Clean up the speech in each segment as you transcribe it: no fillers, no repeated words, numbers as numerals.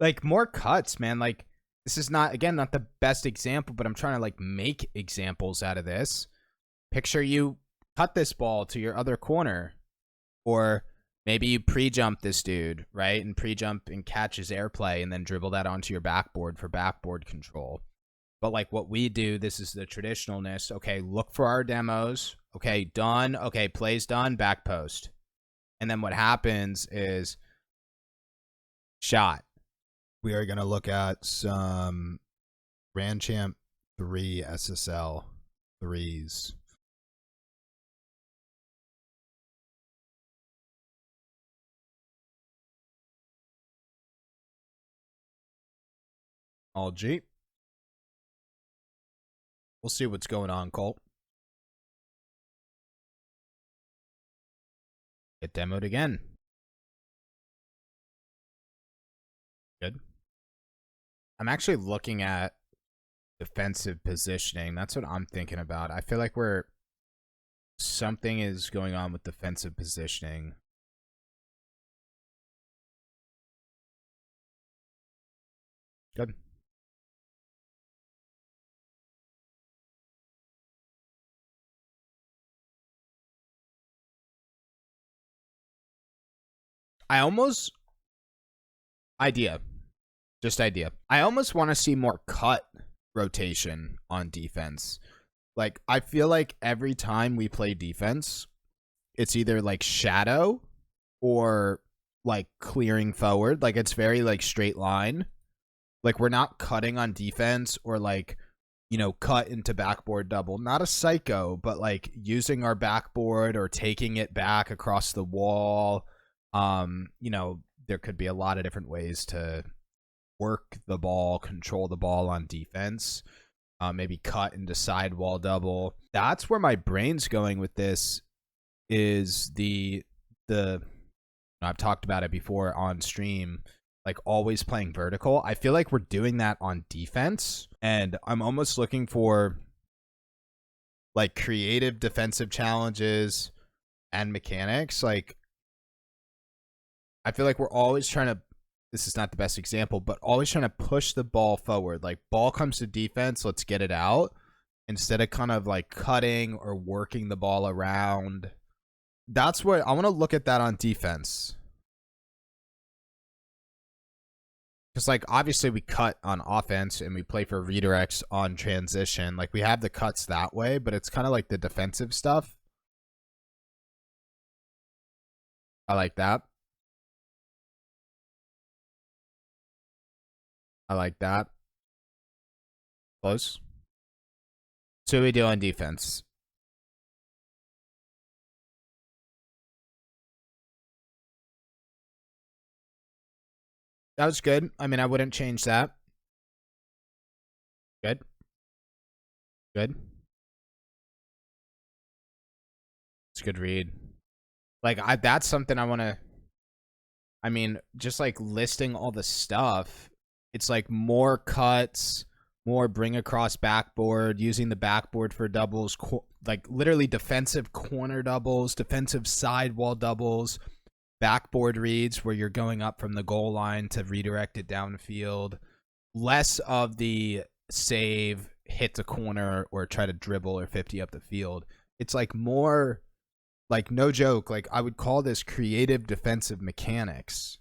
Like more cuts, man. Like this is not, again, not the best example, but I'm trying to like make examples out of this. Picture you cut this ball to your other corner, or maybe you pre-jump this dude, right? And pre-jump and catch his airplay and then dribble that onto your backboard for backboard control. But like what we do, this is the traditionalness. Okay, look for our demos. Okay, done. Okay, plays done, back post. And then what happens is shot. We are going to look at some Grand Champ 3 SSL 3s. All G. We'll see what's going on, Colt. Get demoed again. Good. I'm actually looking at defensive positioning. That's what I'm thinking about. I feel like something is going on with defensive positioning. Good. I almost idea. I almost want to see more cut rotation on defense. Like I feel like every time we play defense, it's either like shadow or like clearing forward. Like it's very like straight line. Like we're not cutting on defense or like, you know, cut into backboard double. Not a psycho, but like using our backboard or taking it back across the wall. You know, there could be a lot of different ways to work the ball, control the ball on defense. Maybe cut into sidewall double. That's where my brain's going with this. Is the I've talked about it before on stream, like always playing vertical. I feel like we're doing that on defense, and I'm almost looking for like creative defensive challenges and mechanics. Like I feel like we're always trying to, this is not the best example, but always trying to push the ball forward. Like ball comes to defense, let's get it out, instead of kind of like cutting or working the ball around. That's what I want to look at that on defense. Because like obviously we cut on offense and we play for redirects on transition. Like we have the cuts that way, but it's kind of like the defensive stuff. I like that. I like that. Close. So what do we do on defense? That was good. I mean, I wouldn't change that. Good. Good. It's a good read. Like that's something I want to, I mean, just like listing all the stuff, it's like more cuts, more bring across backboard, using the backboard for doubles, like literally defensive corner doubles, defensive sidewall doubles, backboard reads where you're going up from the goal line to redirect it downfield, less of the save, hit the corner, or try to dribble or 50 up the field. It's like more, like no joke, like I would call this creative defensive mechanics.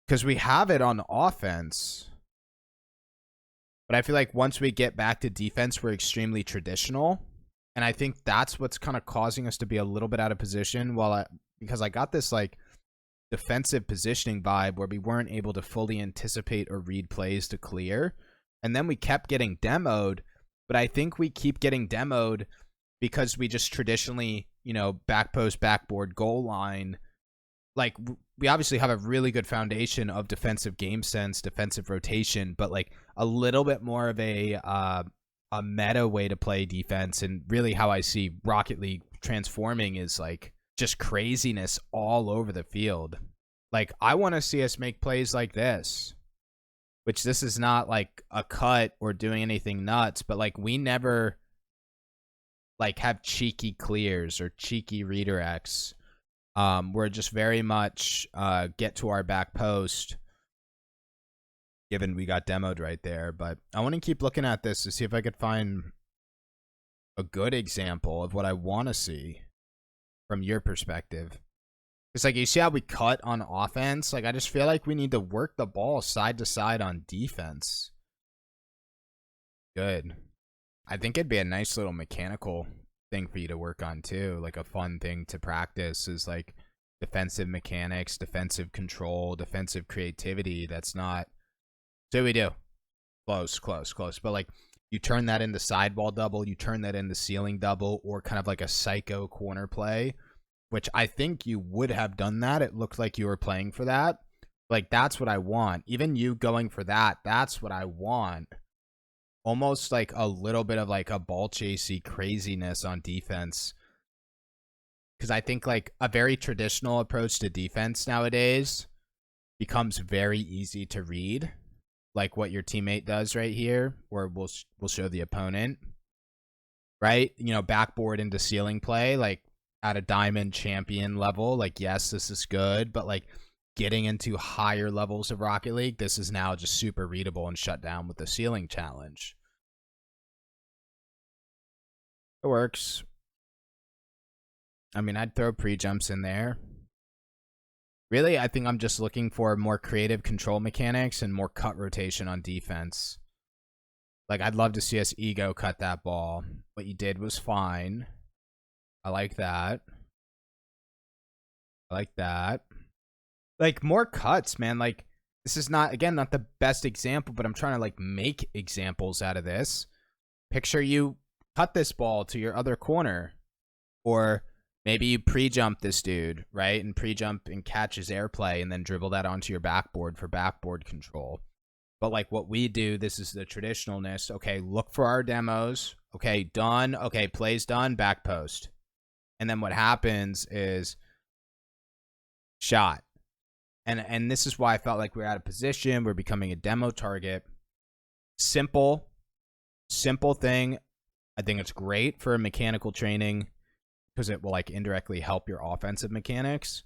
Because we have it on offense. But I feel like once we get back to defense, we're extremely traditional. And I think that's what's kind of causing us to be a little bit out of position because I got this like defensive positioning vibe where we weren't able to fully anticipate or read plays to clear. And then we kept getting demoed. But I think we keep getting demoed because we just traditionally, you know, back post, backboard, goal line. Like we obviously have a really good foundation of defensive game sense, defensive rotation, but like a little bit more of a meta way to play defense. And really how I see Rocket League transforming is like just craziness all over the field. Like I want to see us make plays like this, which this is not like a cut or doing anything nuts, but like we never like have cheeky clears or cheeky redirects. We're just very much get to our back post, given we got demoed right there. But I want to keep looking at this to see if I could find a good example of what I want to see from your perspective. It's like, you see how we cut on offense? Like, I just feel like we need to work the ball side to side on defense. Good. I think it'd be a nice little mechanical thing for you to work on too. Like, a fun thing to practice is like defensive mechanics, defensive control, defensive creativity. That's not... So we do. Close. But like, you turn that into sidewall double, you turn that into ceiling double, or kind of like a psycho corner play, which I think you would have done that. It looked like you were playing for that. Like, that's what I want. Even you going for that, that's what I want. Almost like a little bit of like a ball chasey craziness on defense. Because I think like a very traditional approach to defense nowadays becomes very easy to read. Like what your teammate does right here, or we'll show the opponent. Right? You know, backboard into ceiling play, like at a diamond champion level. Like, yes, this is good, but like getting into higher levels of Rocket League, this is now just super readable and shut down with the ceiling challenge. It works. I mean, I'd throw pre-jumps in there. Really, I think I'm just looking for more creative control mechanics and more cut rotation on defense. Like, I'd love to see us ego cut that ball. What you did was fine. I like that. I like that. Like, more cuts, man. Like, this is not, again, not the best example, but I'm trying to, like, make examples out of this. Picture you cut this ball to your other corner. Or maybe you pre-jump this dude, right? And pre-jump and catch his airplay and then dribble that onto your backboard for backboard control. But like what we do, this is the traditionalness. Okay, look for our demos. Okay, done. Okay, plays done, back post. And then what happens is shot. And this is why I felt like we're out of position. We're becoming a demo target. Simple thing. I think it's great for mechanical training because it will like indirectly help your offensive mechanics.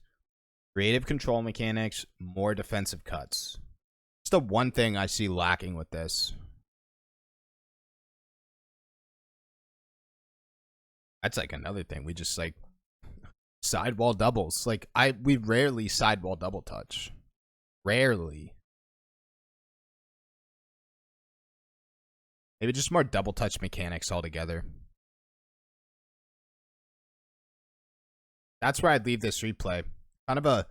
Creative control mechanics, more defensive cuts. It's the one thing I see lacking with this. That's like another thing. We just like sidewall doubles. Like we rarely sidewall double touch. Rarely. Maybe just more double touch mechanics altogether. That's where I'd leave this replay. Kind of a,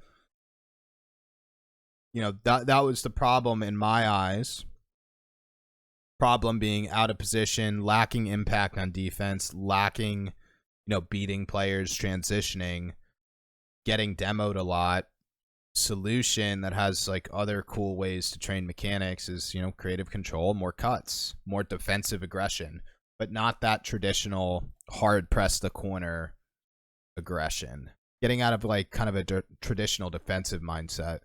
you know, that was the problem in my eyes. Problem being out of position, lacking impact on defense, lacking, you know, beating players, transitioning, getting demoed a lot. Solution that has like other cool ways to train mechanics is, you know, creative control, more cuts, more defensive aggression, but not that traditional hard press the corner aggression. Getting out of like kind of a traditional defensive mindset.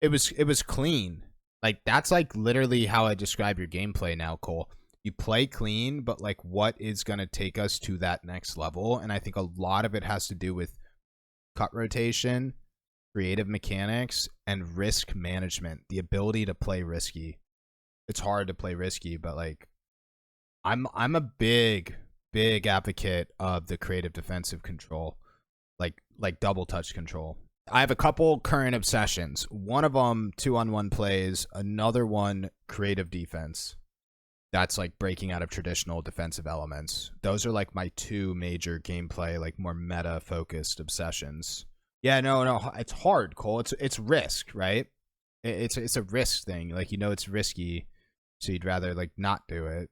It was clean. Like that's like literally how I describe your gameplay now, Cole. You play clean, but like what is going to take us to that next level? And I think a lot of it has to do with cut rotation, creative mechanics, and risk management. The ability to play risky. It's hard to play risky, but like I'm a big advocate of the creative defensive control. Like double touch control. I have a couple current obsessions. One of them 2-on-1 plays, another one creative defense. That's like breaking out of traditional defensive elements. Those are like my two major gameplay, like more meta focused obsessions. Yeah, no, it's hard, Cole. It's risk, right? It's a risk thing. Like, you know, it's risky, so you'd rather like not do it.